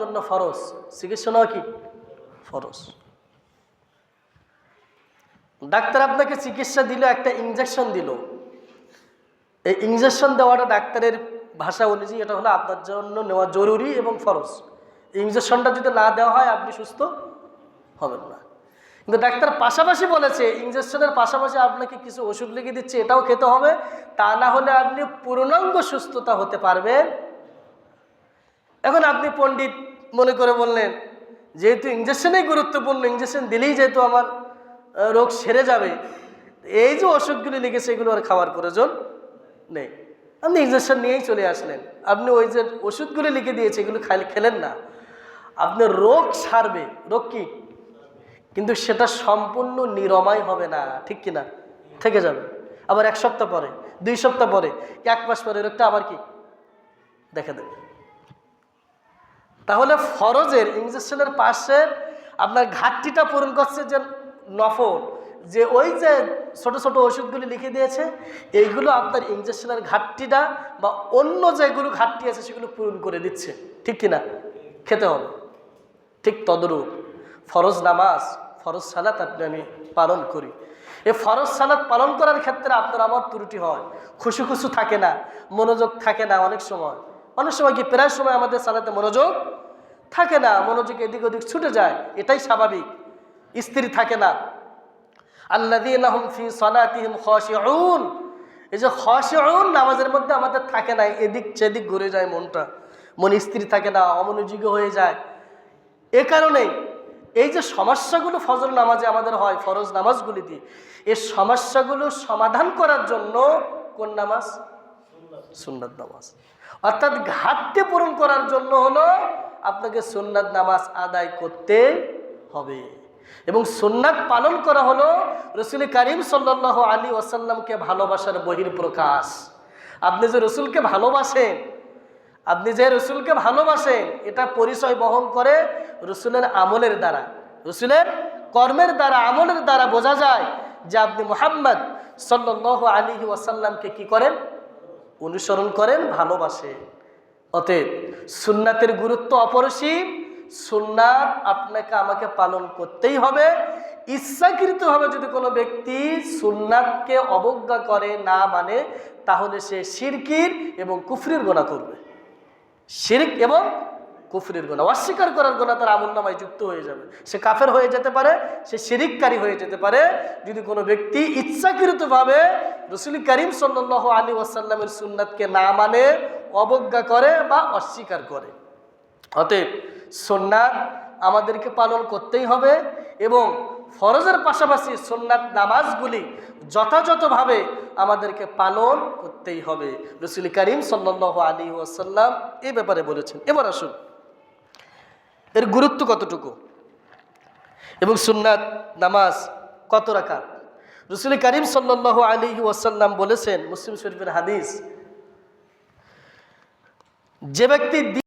জন্য ফরজ, চিকিৎসা নেওয়া কি ফরজ। ডাক্তার আপনাকে চিকিৎসা দিল, একটা ইনজেকশন দিল, এই ইনজেকশন দেওয়াটা ডাক্তারের ভাষা অনুযায়ী এটা হলো আপনার জন্য নেওয়া জরুরি এবং ফরজ। ইনজেকশনটা যদি না দেওয়া হয় আপনি সুস্থ হবেন না। কিন্তু ডাক্তার পাশাপাশি বলেছে ইনজেকশনের পাশাপাশি আপনাকে কিছু ওষুধ লিখে দিচ্ছে, এটাও খেতে হবে, তা না হলে আপনি পূর্ণাঙ্গ সুস্থতা হতে পারবেন। এখন আপনি পণ্ডিত মনে করে বললেন যেহেতু ইনজেকশনই গুরুত্বপূর্ণ, ইনজেকশন দিলেই যেহেতু আমার রোগ সেরে যাবে, এই যে ওষুধগুলি লিখেছে এগুলো আর খাওয়ার প্রয়োজন নেই, আপনি ইনজেকশন নিয়েই চলে আসলেন। আপনি ওই যে ওষুধগুলি লিখে দিয়েছে এগুলো খেলেন না, আপনার রোগ সারবে, রোগ কি, কিন্তু সেটা সম্পূর্ণ নিরাময় হবে না, ঠিক কিনা, থেকে যাবে। আবার 1 সপ্তাহ পরে, 2 সপ্তাহ পরে, 1 মাস পরে রোগটা আবার কি দেখা দেবে। তাহলে ফরজের ইনজেকশনের পাশে আপনার ঘাটতিটা পূরণ করছে যে নফল, যে ওই যে ছোট ছোট ওষুধগুলি লিখে দিয়েছে এইগুলো আপনার ইনজেকশনের ঘাটতিটা বা অন্য যেগুলো ঘাটতি আছে সেগুলো পূরণ করে দিচ্ছে, ঠিক কিনা, খেতে হবে। ঠিক তদরূপ ফরজ নামাজ, ফরজ সালাত আমি পালন করি, এই ফরজ সালাত পালন করার ক্ষেত্রে আপনার আমার ত্রুটি হয়, খুশু খুশু থাকে না, মনোযোগ থাকে না। অনেক সময় কি প্রায় সময় আমাদের সালাতে মনোযোগ থাকে না, মনোযোগ এদিক ওদিক ছুটে যায়, এটাই স্বাভাবিক। স্ত্রী থাকে না, আল্লাযীনা হুম ফি সালাতিহিম খাশিউন, এই যে খাশিউন নামাজের মধ্যে আমাদের থাকে না, এদিক সেদিক ঘুরে যায় মনটা, মন স্থির থাকে না, অমনোযোগী হয়ে যায়। এ কারণেই এই যে সমস্যাগুলো ফজর নামাজে আমাদের হয় ফরজ নামাজগুলি দিয়ে, এই সমস্যাগুলো সমাধান করার জন্য কোন নামাজ, সুন্নাত নামাজ, অর্থাৎ ঘাটতি পূরণ করার জন্য হলো আপনাকে সুন্নাত নামাজ আদায় করতে হবে। এবং সুন্নাত পালন করা হলো রাসূল করিম সাল্লাল্লাহু আলাইহি ওয়াসাল্লামকে ভালোবাসার বহিঃপ্রকাশ। আপনি যে রাসূলকে ভালোবাসেন, এটা পরিচয় বহন করে রাসূলের আমলের দ্বারা, রাসূলের কর্মের দ্বারা, আমলের দ্বারা বোঝা যায় যে আপনি মুহাম্মদ সাল্লাল্লাহু আলাইহি ওয়াসাল্লামকে কি করেন, অনুসরণ করেন, ভালোবাসেন। অতএব সুন্নাতের গুরুত্ব অপরিসীম, সুন্নাত আপনাকে আমাকে পালন করতেই হবে। ইচ্ছাকৃতভাবে যদি কোনো ব্যক্তি সুন্নাতকে অবজ্ঞা করে, না মানে, তাহলে সে শিরকির এবং কুফরির গুনাহ করবে। শিরক এবং কুফরির গুনাহ, অস্বীকার করার গুনাহ তার আমলনামায় যুক্ত হয়ে যাবে, সে কাফের হয়ে যেতে পারে, সে শিরককারী হয়ে যেতে পারে যদি কোনো ব্যক্তি ইচ্ছাকৃতভাবে রাসূল করিম সাল্লাল্লাহু আলাইহি ওয়াসাল্লামের সুন্নাতকে না মানে, অবজ্ঞা করে বা অস্বীকার করে। অতএব সুন্নাত আমাদেরকে পালন করতেই হবে এবং ফরজের পাশাপাশি সুন্নাত নামাজগুলি যথাযথভাবে আমাদেরকে পালন করতেই হবে। রাসূল করিম সাল্লাল্লাহু আলাইহি ওয়াসাল্লাম এই ব্যাপারে বলেছেন। এবার আসুন এর গুরুত্ব কতটুকু এবং সুন্নাত নামাজ কত রাকাত। রাসূল করিম সাল্লাল্লাহু আলাইহি ওয়াসাল্লাম বলেছেন, মুসলিম শরীফের হাদিস, যে ব্যক্তি